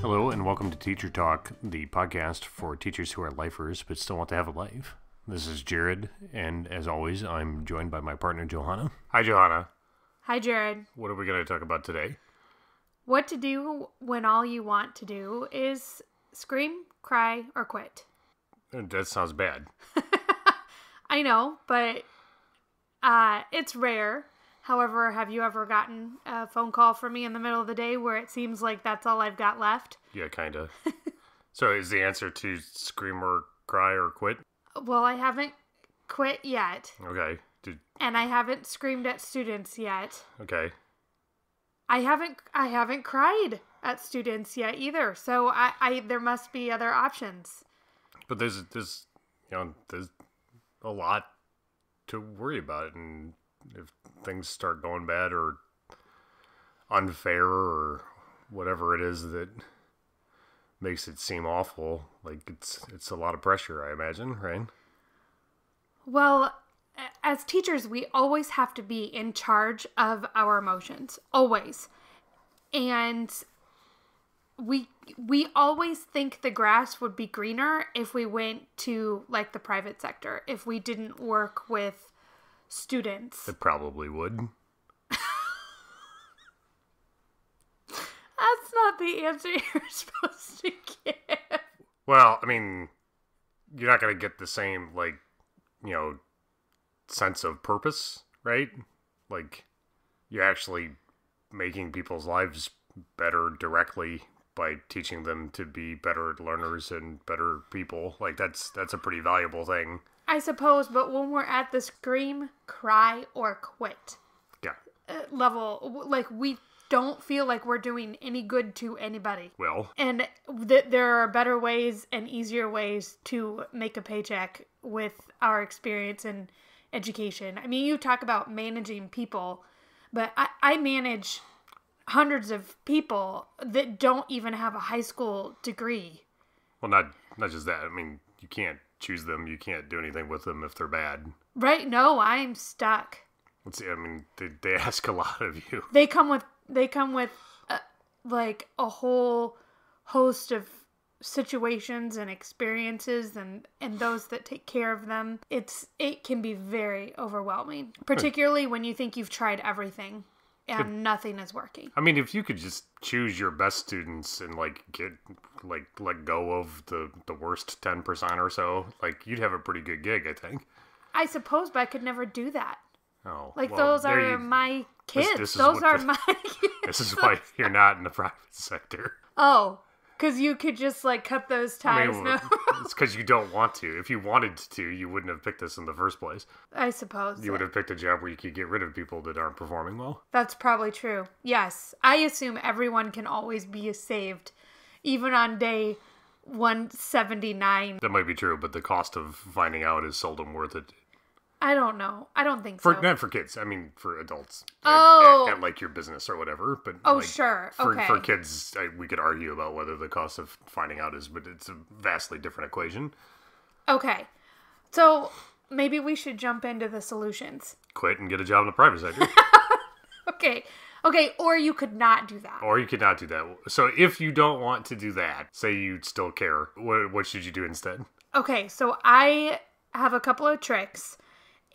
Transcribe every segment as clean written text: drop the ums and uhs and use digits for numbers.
Hello and welcome to Teacher Talk, the podcast for teachers who are lifers but still want to have a life. This is Jared, and as always, I'm joined by my partner, Johanna. Hi, Johanna. Hi, Jared. What are we going to talk about today? What to do when all you want to do is scream, cry, or quit. That sounds bad. I know, but it's rare. However, have you ever gotten a phone call from me in the middle of the day where it seems like that's all I've got left? Yeah, kind of. So is the answer to scream or cry or quit? Well, I haven't quit yet. Okay. And I haven't screamed at students yet. Okay. I haven't cried at students yet either. So there must be other options. But there's a lot to worry about, and if things start going bad or unfair or whatever it is that makes it seem awful, like it's a lot of pressure, I imagine, right? Well, as teachers, we always have to be in charge of our emotions, always. And we always think the grass would be greener if we went to like the private sector, if we didn't work with students. It probably would. That's not the answer you're supposed to give. Well, I mean, you're not going to get the same, sense of purpose, right? Like, you're actually making people's lives better directly by teaching them to be better learners and better people. Like, that's a pretty valuable thing. I suppose, but when we're at the scream, cry, or quit level, like, we don't feel like we're doing any good to anybody. Well. And there are better ways and easier ways to make a paycheck with our experience in education. I mean, you talk about managing people, but I manage hundreds of people that don't even have a high school degree. Well, not just that. I mean, you can't choose them. You can't do anything with them if they're bad. Right? No, I'm stuck. Let's see. I mean, they ask a lot of you. They come with like a whole host of situations and experiences, and those that take care of them. It can be very overwhelming, particularly when you think you've tried everything and nothing is working. I mean, if you could just choose your best students and let go of the worst 10% or so, you'd have a pretty good gig, I think. I suppose, but I could never do that. Oh, those are my kids. Those are my kids. This is why you're not in the private sector. Oh, because you could just cut those ties. I mean, it's because you don't want to. If you wanted to, you wouldn't have picked this in the first place. I suppose. You would have picked a job where you could get rid of people that aren't performing well. That's probably true. Yes. I assume everyone can always be saved, even on day 179. That might be true, but the cost of finding out is seldom worth it. I don't know. I don't think so. Not for kids. I mean, for adults. Oh. At your business or whatever. But sure. Okay. For kids, we could argue about whether the cost of finding out is, but it's a vastly different equation. Okay. So maybe we should jump into the solutions. Quit and get a job in the private sector. Okay. Or you could not do that. So if you don't want to do that, say you still care, what should you do instead? Okay. So I have a couple of tricks.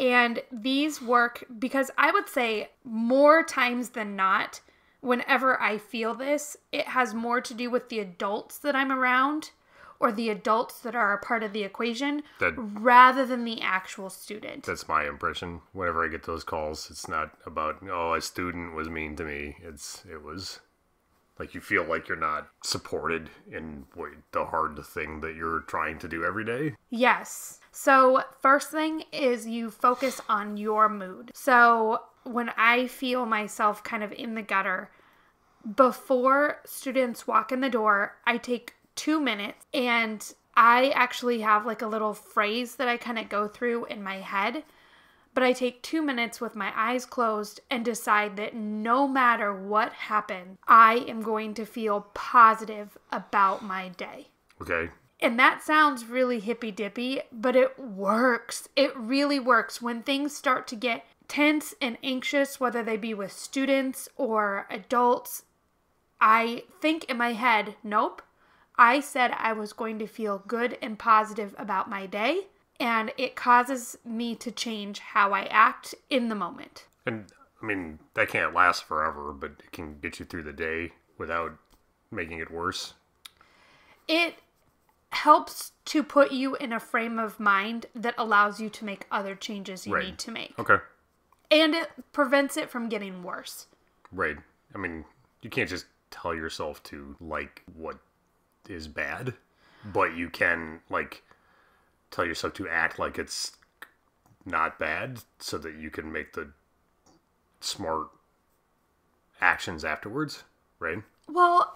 And these work because I would say more times than not, whenever I feel this, it has more to do with the adults that I'm around or the adults that are a part of the equation rather than the actual student. That's my impression. Whenever I get those calls, it's not about, a student was mean to me. It was like you feel like you're not supported in the hard thing that you're trying to do every day. Yes. So first thing is you focus on your mood. So when I feel myself kind of in the gutter, before students walk in the door, I take 2 minutes and I actually have a little phrase that I kind of go through in my head. But I take 2 minutes with my eyes closed and decide that no matter what happened, I am going to feel positive about my day. Okay. And that sounds really hippy-dippy, but it works. It really works. When things start to get tense and anxious, whether they be with students or adults, I think in my head, nope. I said I was going to feel good and positive about my day, and it causes me to change how I act in the moment. And, I mean, that can't last forever, but it can get you through the day without making it worse. It helps to put you in a frame of mind that allows you to make other changes you need to make. Okay. And it prevents it from getting worse. Right. I mean, you can't just tell yourself to like what is bad, but you can like tell yourself to act like it's not bad so that you can make the smart actions afterwards, right? Well,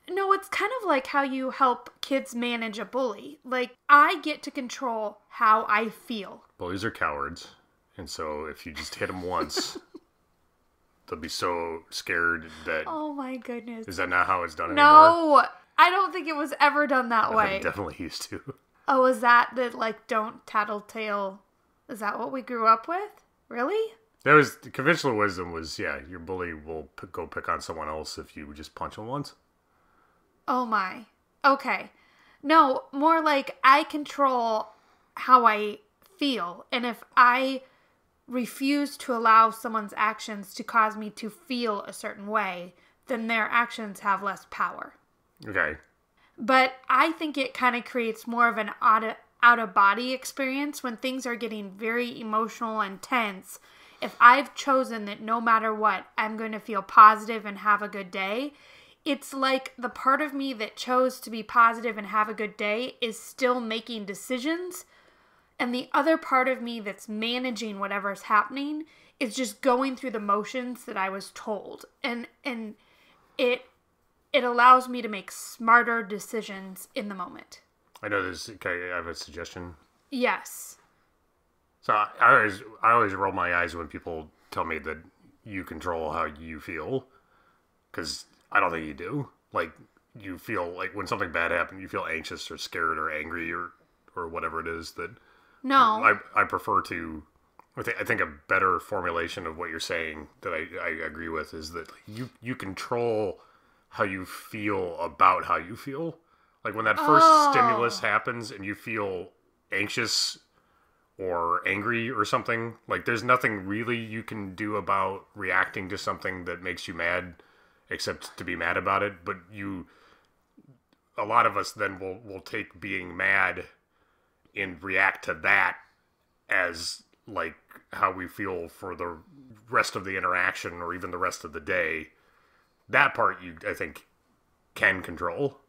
no, it's kind of like how you help kids manage a bully. Like, I get to control how I feel. Bullies are cowards, and so if you just hit them once, they'll be so scared that... Oh my goodness. Is that not how it's done anymore? No, I don't think it was ever done that way. It definitely used to. Oh, is that the, like, don't tattletale? Is that what we grew up with? Really? There was... The conventional wisdom was, yeah, your bully will go pick on someone else if you just punch them once. Oh my. Okay. No, more like I control how I feel. And if I refuse to allow someone's actions to cause me to feel a certain way, then their actions have less power. Okay. But I think it kind of creates more of an out-of-body experience when things are getting very emotional and tense. If I've chosen that no matter what, I'm going to feel positive and have a good day, it's like the part of me that chose to be positive and have a good day is still making decisions. And the other part of me that's managing whatever's happening is just going through the motions that I was told. And it allows me to make smarter decisions in the moment. I know this. Okay, I have a suggestion. Yes. So I always roll my eyes when people tell me that you control how you feel. Because... I don't think you do. Like, you feel like when something bad happened, you feel anxious or scared or angry or whatever it is that... No. I prefer to... I think a better formulation of what you're saying that I agree with is that you control how you feel about how you feel. Like, when that first stimulus happens and you feel anxious or angry or something, like, there's nothing really you can do about reacting to something that makes you mad except to be mad about it. But a lot of us then will take being mad and react to that as like how we feel for the rest of the interaction or even the rest of the day. That part I think can control.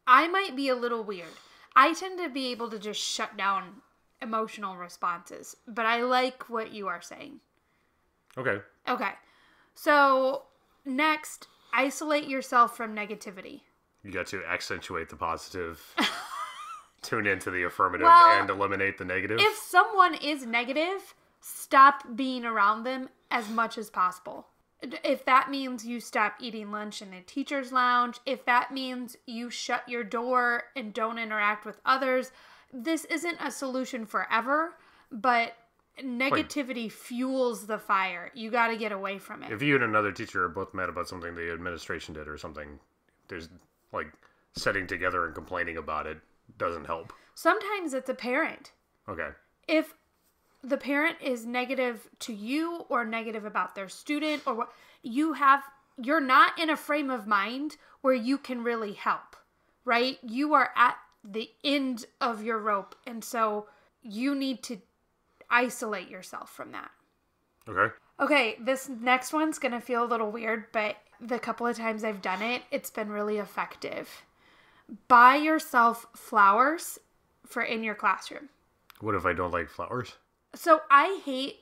I might be a little weird. I tend to be able to just shut down emotional responses, but I like what you are saying. Okay. So next, isolate yourself from negativity. You got to accentuate the positive, tune into the affirmative, and eliminate the negative. If someone is negative, stop being around them as much as possible. If that means you stop eating lunch in the teacher's lounge, if that means you shut your door and don't interact with others, this isn't a solution forever, but negativity fuels the fire. You got to get away from it. If you and another teacher are both mad about something the administration did or something, there's like sitting together and complaining about it doesn't help. Sometimes it's a parent. Okay. If the parent is negative to you or negative about their student or what, you're not in a frame of mind where you can really help, right? You are at the end of your rope, and so you need to isolate yourself from that. Okay, this next one's gonna feel a little weird, but the couple of times I've done it, it's been really effective. Buy yourself flowers for in your classroom. What if I don't like flowers? So I hate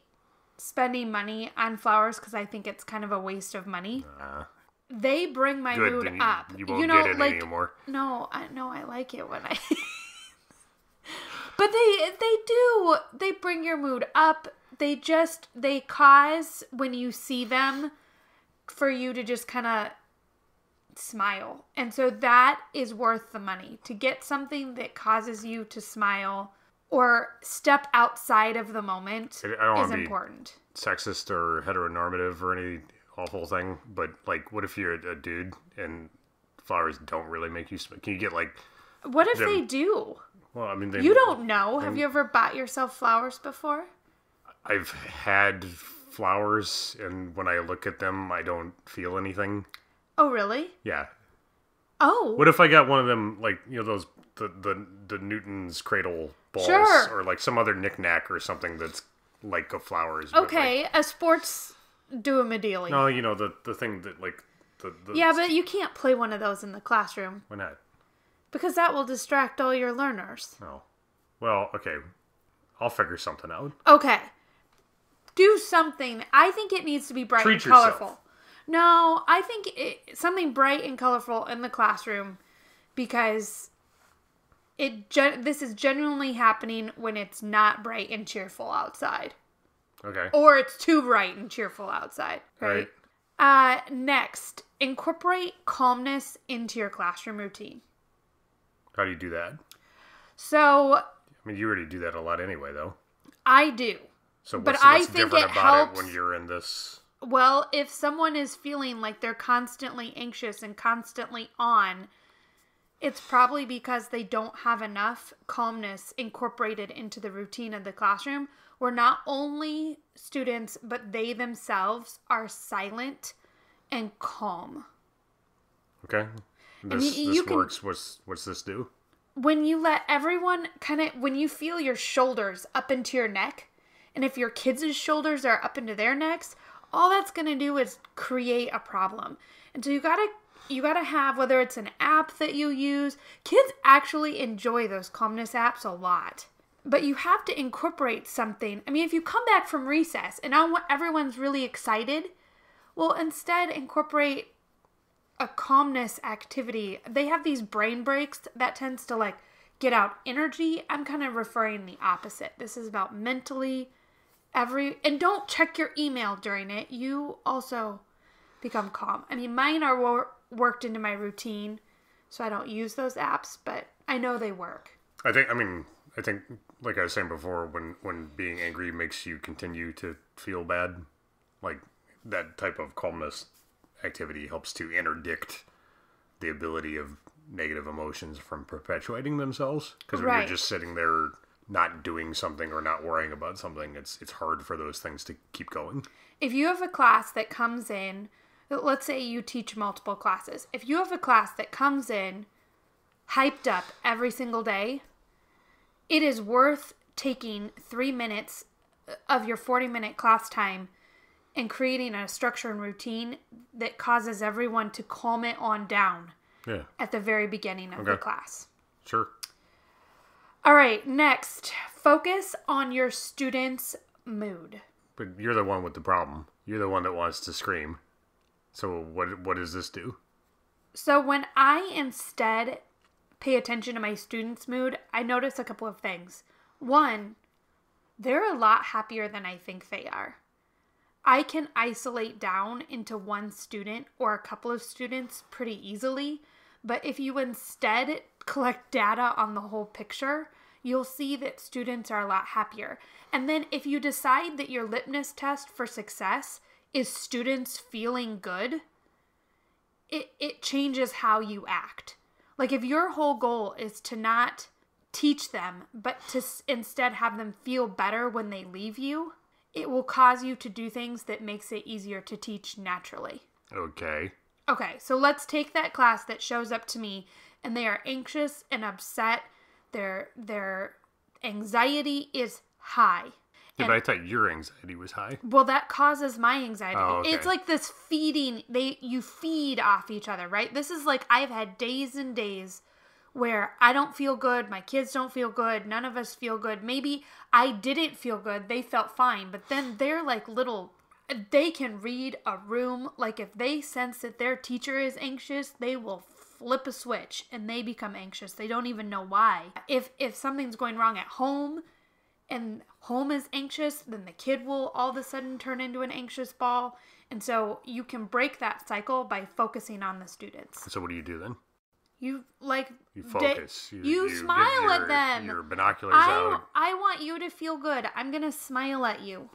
spending money on flowers because I think it's kind of a waste of money. They bring my mood up. You won't get it anymore. No, I like it when I... But they do. They bring your mood up. They cause, when you see them, for you to just kind of smile. And so that is worth the money. To get something that causes you to smile or step outside of the moment is important. Sexist or heteronormative or any awful thing, but like, what if you're a dude and flowers don't really make you smile? Can you get like... What if they do? Well, I mean... You don't know. Have you ever bought yourself flowers before? I've had flowers, and when I look at them, I don't feel anything. Oh, really? Yeah. Oh. What if I got one of them, like, those, the Newton's cradle balls, sure. or like some other knick-knack or something that's like a flowers. Okay, like, a sports do-a-me-dealy. No, the thing that, like, the... Yeah, but you can't play one of those in the classroom. Why not? Because that will distract all your learners. Oh. Well, okay. I'll figure something out. Okay. Do something. I think it needs to be bright and colorful. Yourself. No, I think something bright and colorful in the classroom, because this is genuinely happening when it's not bright and cheerful outside. Okay. Or it's too bright and cheerful outside. Right? Next, incorporate calmness into your classroom routine. How do you do that? So... I mean, you already do that a lot anyway, though. I do. So what's different about it when you're in this... Well, if someone is feeling like they're constantly anxious and constantly on, it's probably because they don't have enough calmness incorporated into the routine of the classroom, where not only students, but they themselves are silent and calm. Okay. This works. What's this do? When you let everyone when you feel your shoulders up into your neck, and if your kids' shoulders are up into their necks, all that's going to do is create a problem. And so you gotta have, whether it's an app that you use, kids actually enjoy those calmness apps a lot. But you have to incorporate something. I mean, if you come back from recess and everyone's really excited, well, instead incorporate a calmness activity. They have these brain breaks that tends to like get out energy. I'm kind of referring the opposite. This is about mentally and don't check your email during it. You also become calm. I mean, mine are worked into my routine, so I don't use those apps, but I know they work. I think, like I was saying before, when being angry makes you continue to feel bad, like that type of calmness activity helps to interdict the ability of negative emotions from perpetuating themselves. Because when you're just sitting there not doing something or not worrying about something, it's hard for those things to keep going. If you have a class that comes in, let's say you teach multiple classes. If you have a class that comes in hyped up every single day, it is worth taking 3 minutes of your 40-minute class time and creating a structure and routine that causes everyone to calm it on down at the very beginning of the class. Sure. All right, next, focus on your students' mood. But you're the one with the problem. You're the one that wants to scream. So what does this do? So when I instead pay attention to my students' mood, I notice a couple of things. One, they're a lot happier than I think they are. I can isolate down into one student or a couple of students pretty easily, but if you instead collect data on the whole picture, you'll see that students are a lot happier. And then if you decide that your litmus test for success is students feeling good, it changes how you act. Like if your whole goal is to not teach them, but to instead have them feel better when they leave you, it will cause you to do things that makes it easier to teach naturally. Okay. Okay, so let's take that class that shows up to me and they are anxious and upset. Their anxiety is high. Yeah, but I thought your anxiety was high. Well, that causes my anxiety. Oh, okay. It's like this feeding. You feed off each other, right? This is like I've had days and days where I don't feel good, my kids don't feel good, none of us feel good. Maybe I didn't feel good, they felt fine, but then they're like they can read a room. Like if they sense that their teacher is anxious, they will flip a switch and they become anxious. They don't even know why. If something's going wrong at home and home is anxious, then the kid will all of a sudden turn into an anxious ball. And so you can break that cycle by focusing on the students. So what do you do then? You focus. You smile at them. Your binoculars out. I want you to feel good. I'm going to smile at you.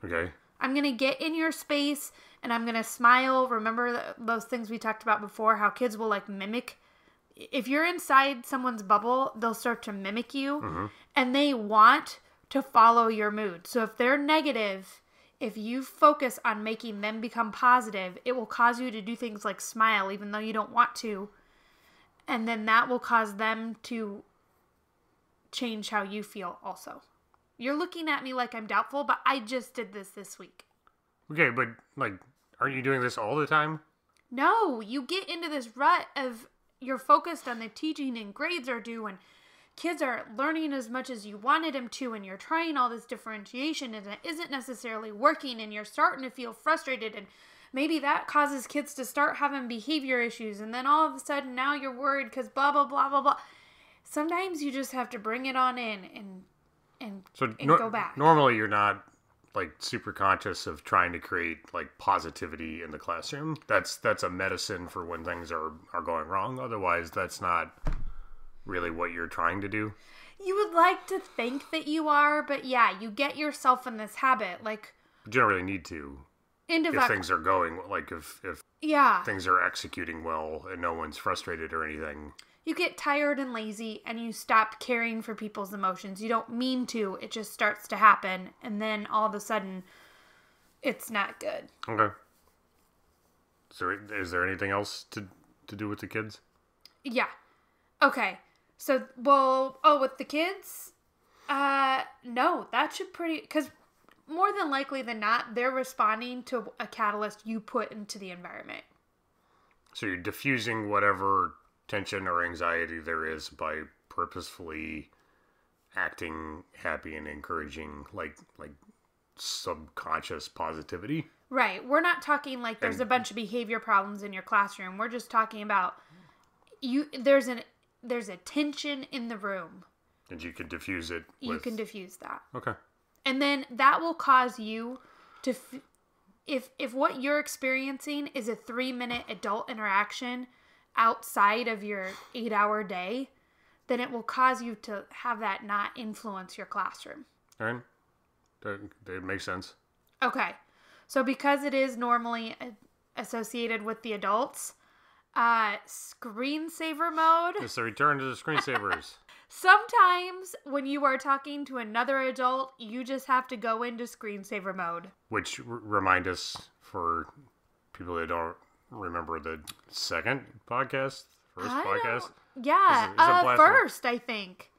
Okay. I'm going to get in your space and I'm going to smile. Remember those things we talked about before, how kids will like mimic. If you're inside someone's bubble, they'll start to mimic you and they want to follow your mood. So if they're negative, if you focus on making them become positive, it will cause you to do things like smile even though you don't want to. And then that will cause them to change how you feel also. You're looking at me like I'm doubtful, but I just did this week. Okay, but like, aren't you doing this all the time? No, you get into this rut of you're focused on the teaching and grades are due and kids are learning as much as you wanted them to and you're trying all this differentiation and it isn't necessarily working and you're starting to feel frustrated and maybe that causes kids to start having behavior issues and then all of a sudden now you're worried because blah, blah, blah, blah, blah. Sometimes you just have to bring it on in and go back. Normally you're not like super conscious of trying to create like positivity in the classroom. That's a medicine for when things are going wrong. Otherwise, that's not really what you're trying to do. You would like to think that you are, but yeah, you get yourself in this habit. Like, but you don't really need to. If things are going, like if things are executing well and no one's frustrated or anything. You get tired and lazy and you stop caring for people's emotions. You don't mean to. It just starts to happen. And then all of a sudden, it's not good. Okay. So is there anything else to do with the kids? Yeah. Okay. So, with the kids? No, that should because more than likely than not, they're responding to a catalyst you put into the environment. So you're diffusing whatever tension or anxiety there is by purposefully acting happy and encouraging like subconscious positivity. Right. We're not talking like there's a bunch of behavior problems in your classroom. We're just talking about there's a tension in the room. And you can diffuse it. You can diffuse that. Okay. And then that will cause you to if what you're experiencing is a 3-minute adult interaction outside of your 8-hour day, then it will cause you to have that not influence your classroom. All right. That makes sense. Okay. So because it is normally associated with the adults, screensaver mode. It's a return to the screensavers. Sometimes when you are talking to another adult, you just have to go into screensaver mode. Which remind us, for people that don't remember, the second podcast? First podcast? Yeah, first, I think.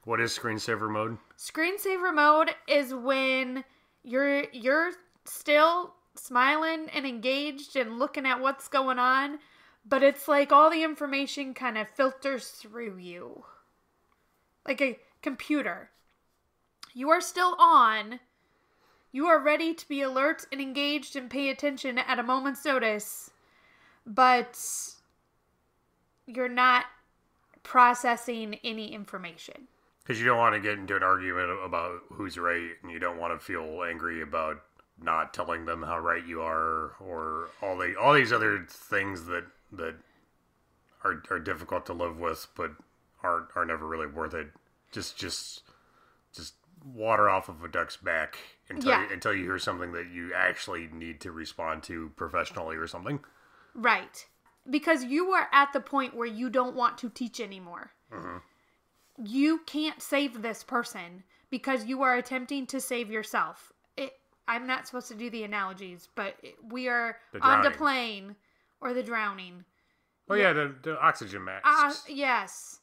What is screensaver mode? Screensaver mode is when you're still smiling and engaged and looking at what's going on, but it's like all the information kind of filters through you. Like a computer. You are still on. You are ready to be alert and engaged and pay attention at a moment's notice, but you're not processing any information. Because you don't want to get into an argument about who's right, and you don't want to feel angry about not telling them how right you are, or all these other things that are difficult to live with, but are never really worth it. Just water off of a duck's back until you hear something that you actually need to respond to professionally or something. Right. Because you are at the point where you don't want to teach anymore. Mm-hmm. You can't save this person because you are attempting to save yourself. I'm not supposed to do the analogies, but we are on the plane or the drowning. Oh, yeah, the oxygen masks. Yes.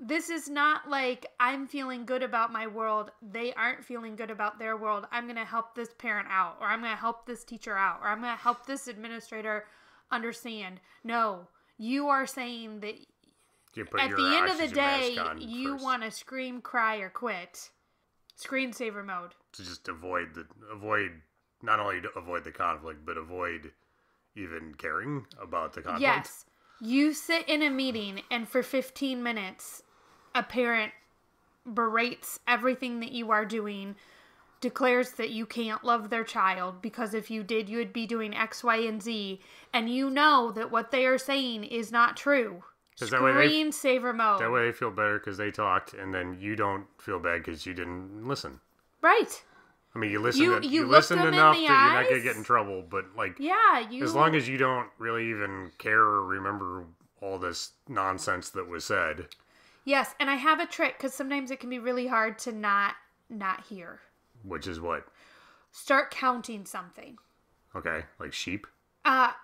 This is not like I'm feeling good about my world. They aren't feeling good about their world. I'm going to help this parent out, or I'm going to help this teacher out, or I'm going to help this administrator understand. No, you are saying that at the end of the day, you want to scream, cry, or quit. Screensaver mode. To just not only to avoid the conflict, but avoid even caring about the conflict. Yes. You sit in a meeting and for 15 minutes, a parent berates everything that you are doing, declares that you can't love their child because if you did, you would be doing X, Y, and Z. And you know that what they are saying is not true. Screensaver mode. That way they feel better because they talked, and then you don't feel bad because you didn't listen. Right. I mean, you listen You look listen them in enough that the you're not going to eyes? get in trouble, but like, Yeah, as long as you don't really even care or remember all this nonsense that was said. Yes, and I have a trick because sometimes it can be really hard to not hear. Which is what? Start counting something. Okay, like sheep?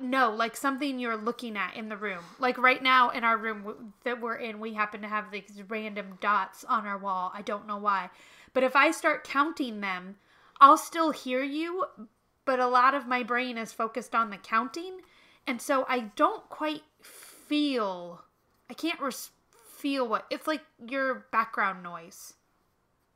No, like something you're looking at in the room. Like right now in our room that we're in, we happen to have these random dots on our wall. I don't know why. But if I start counting them, I'll still hear you, but a lot of my brain is focused on the counting. And so I don't quite feel, I can't feel what, it's like your background noise.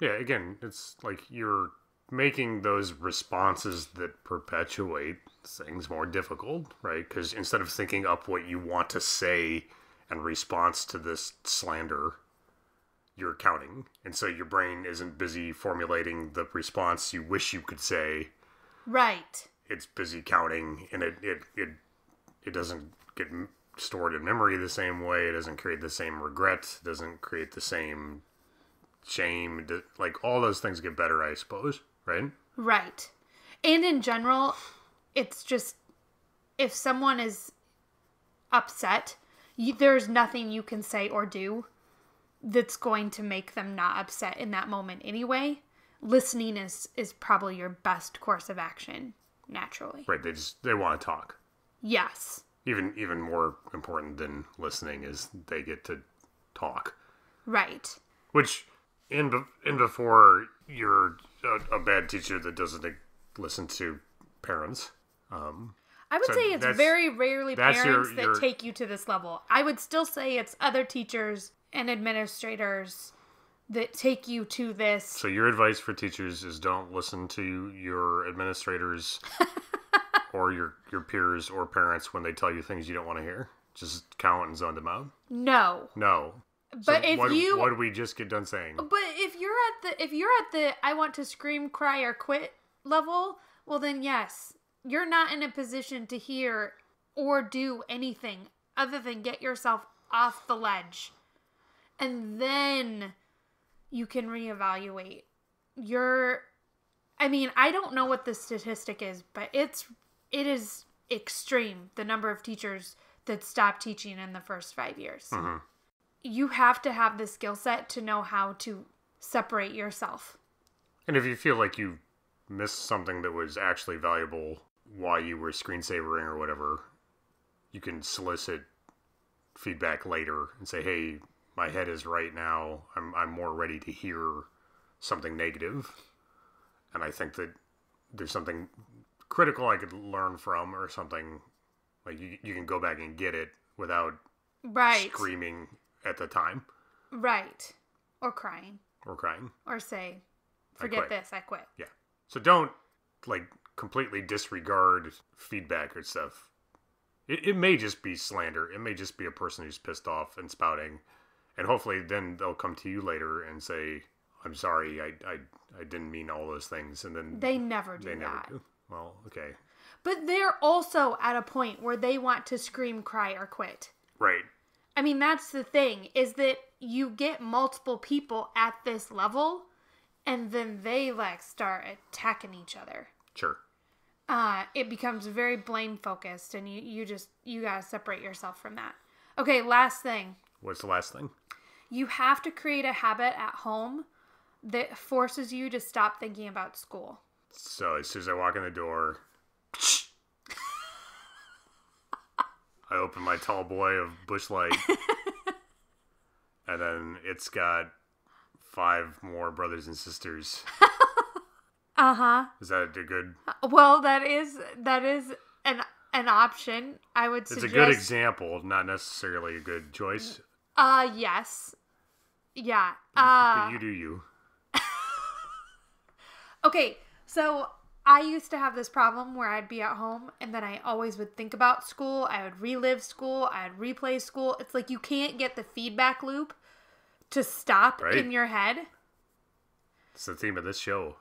Yeah, again, it's like you're making those responses that perpetuate things more difficult, right? Because instead of thinking up what you want to say in response to this slander, you're counting. And so your brain isn't busy formulating the response you wish you could say. Right. It's busy counting, and it doesn't get stored in memory the same way. It doesn't create the same regret. It doesn't create the same shame. Like, all those things get better, I suppose, right? Right. And in general, it's just, if someone is upset, there's nothing you can say or do that's going to make them not upset in that moment anyway. Listening is probably your best course of action, naturally. Right, they want to talk. Yes. Even more important than listening is they get to talk. Right. Which, in before you're a bad teacher that doesn't listen to parents. I would say it's very rarely parents that take you to this level. I would still say it's other teachers and administrators that take you to this. So your advice for teachers is don't listen to your administrators or your peers or parents when they tell you things you don't want to hear. Just count and zone them out. No. So But if what did we just get done saying? But if you're at the I want to scream, cry, or quit level, well then yes, you're not in a position to hear or do anything other than get yourself off the ledge. And then you can reevaluate. I don't know what the statistic is, but it is extreme, the number of teachers that stop teaching in the first 5 years. Mm-hmm. You have to have the skill set to know how to separate yourself. And if you feel like you missed something that was actually valuable while you were screensavering or whatever, you can solicit feedback later and say, hey, my head is right now. I'm more ready to hear something negative. And I think that there's something critical I could learn from, or something like you can go back and get it without screaming at the time. Right. Or crying. Or say, forget this, I quit. Yeah. So don't completely disregard feedback or stuff. It may just be slander. It may just be a person who's pissed off and spouting. And hopefully then they'll come to you later and say, I'm sorry, I didn't mean all those things. And then they never do that. Well, okay. But they're also at a point where they want to scream, cry, or quit. Right. I mean, that's the thing, is that you get multiple people at this level, and then they start attacking each other. Sure. It becomes very blame focused, and you gotta separate yourself from that. Okay, last thing. What's the last thing? You have to create a habit at home that forces you to stop thinking about school. So as soon as I walk in the door, I open my tall boy of Busch Light, and then it's got 5 more brothers and sisters. Uh-huh. Is that a good? Well, that is an option. I would suggest. It's a good example, not necessarily a good choice. Yes. Yeah. But you do you. Okay, so I used to have this problem where I'd be at home and then I always would think about school. I would relive school. I would replay school. It's like you can't get the feedback loop to stop in your head. It's the theme of this show.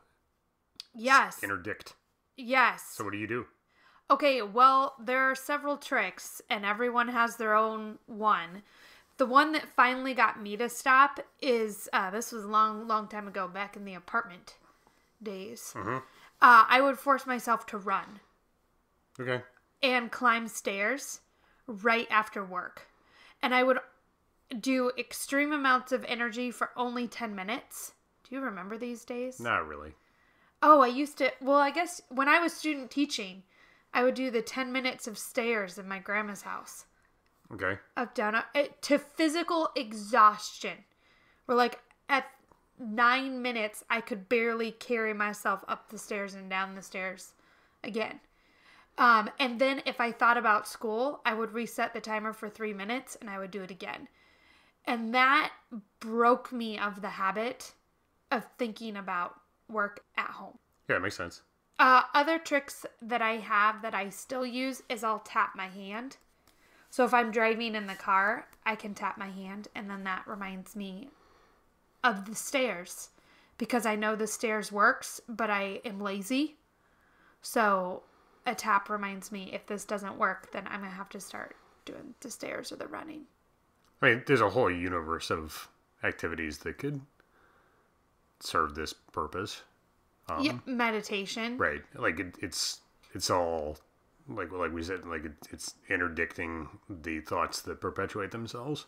Yes. Interdict. Yes. So what do you do? Okay, well, there are several tricks and everyone has their own one. The one that finally got me to stop is, this was a long time ago, back in the apartment days, Mm-hmm. I would force myself to run Okay. and climb stairs right after work. And I would do extreme amounts of energy for only 10 minutes. Do you remember these days? Not really. Oh, I used to. Well, I guess when I was student teaching, I would do the 10 minutes of stairs in my grandma's house. Okay. Up, down, up, to physical exhaustion. Where, like, at 9 minutes, I could barely carry myself up the stairs and down the stairs again. And then if I thought about school, I would reset the timer for 3 minutes and I would do it again. And that broke me of the habit of thinking about work at home. Yeah, it makes sense. Other tricks that I have that I still use is I'll tap my hand. So if I'm driving in the car, I can tap my hand, and then that reminds me of the stairs. Because I know the stairs works, but I am lazy. So a tap reminds me, if this doesn't work, then I'm going to have to start doing the stairs or the running. I mean, there's a whole universe of activities that could serve this purpose. Yeah, meditation. Right. Like, it's all, like we said, like it's interdicting the thoughts that perpetuate themselves.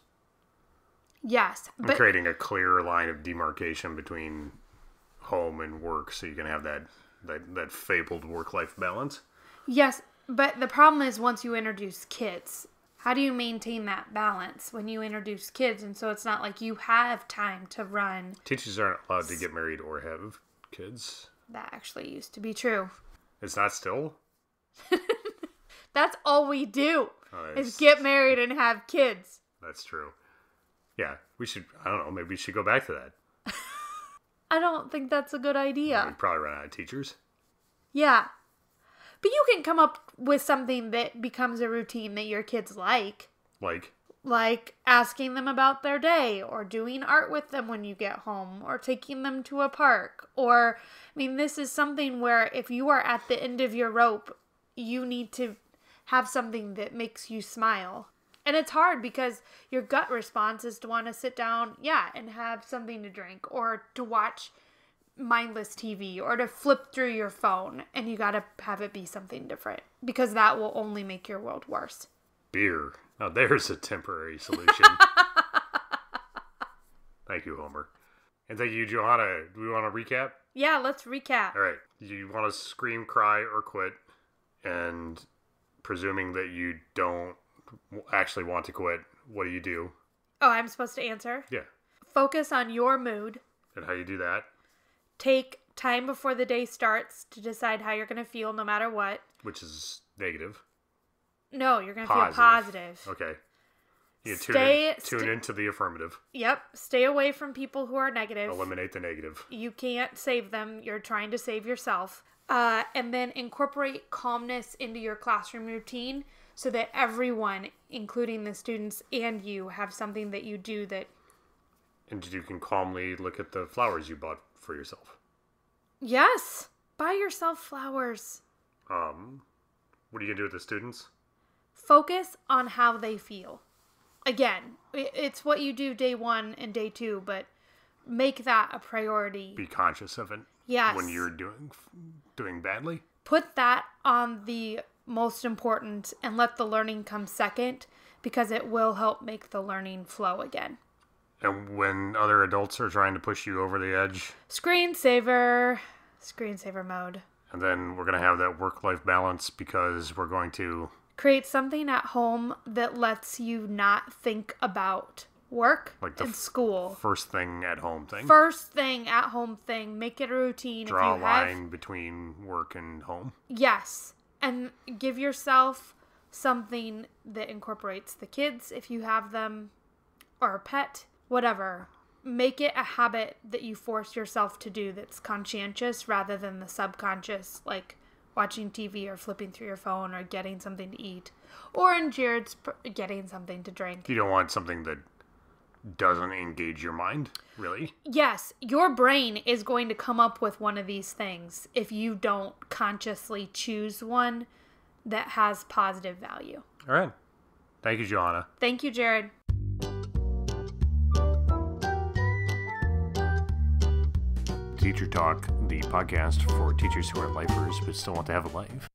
Yes. And creating a clear line of demarcation between home and work so you can have that fabled work-life balance. Yes, but the problem is once you introduce kids, how do you maintain that balance when you introduce kids? And so it's not like you have time to run. Teachers aren't allowed to get married or have kids. That actually used to be true. It's not still? That's all we do is get married and have kids. That's true. Yeah, I don't know, maybe we should go back to that. I don't think that's a good idea. We'd probably run out of teachers. Yeah. But you can come up with something that becomes a routine that your kids like. Like asking them about their day, or doing art with them when you get home, or taking them to a park. Or, I mean, this is something where if you are at the end of your rope, you need to have something that makes you smile. And it's hard because your gut response is to want to sit down, and have something to drink, or to watch mindless TV, or to flip through your phone, and you gotta have it be something different because that will only make your world worse. Beer. Now there's a temporary solution. Thank you, Homer. And thank you, Johanna. Do we want to recap? Yeah, let's recap. All right. You want to scream, cry, or quit, and presuming that you don't actually want to quit, what do? Oh, I'm supposed to answer? Yeah. Focus on your mood. And how you do that? Take time before the day starts to decide how you're going to feel no matter what. Which is negative. No, you're going to feel positive. Okay. You tune into the affirmative. Yep. Stay away from people who are negative. Eliminate the negative. You can't save them. You're trying to save yourself. And then incorporate calmness into your classroom routine so that everyone, including the students and you, have something that you do that... And you can calmly look at the flowers you bought for yourself. Yes. Buy yourself flowers. What are you going to do with the students? Focus on how they feel. Again, it's what you do day 1 and day 2, but make that a priority. Be conscious of it. Yes. When you're doing badly. Put that on the most important and let the learning come second, because it will help make the learning flow again. And when other adults are trying to push you over the edge. Screensaver mode. And then we're going to have that work-life balance because we're going to... create something at home that lets you not think about work and school. First thing at home thing. First thing at home thing. Make it a routine. Draw a line between work and home. Yes. And give yourself something that incorporates the kids if you have them, or a pet, whatever. Make it a habit that you force yourself to do that's conscientious rather than the subconscious, like watching TV or flipping through your phone or getting something to eat. Or in Jared's, getting something to drink. You don't want something that doesn't engage your mind, really? Yes, your brain is going to come up with one of these things if you don't consciously choose one that has positive value. All right. Thank you, Johanna. Thank you, Jared. Teacher Talk, the podcast for teachers who are lifers but still want to have a life.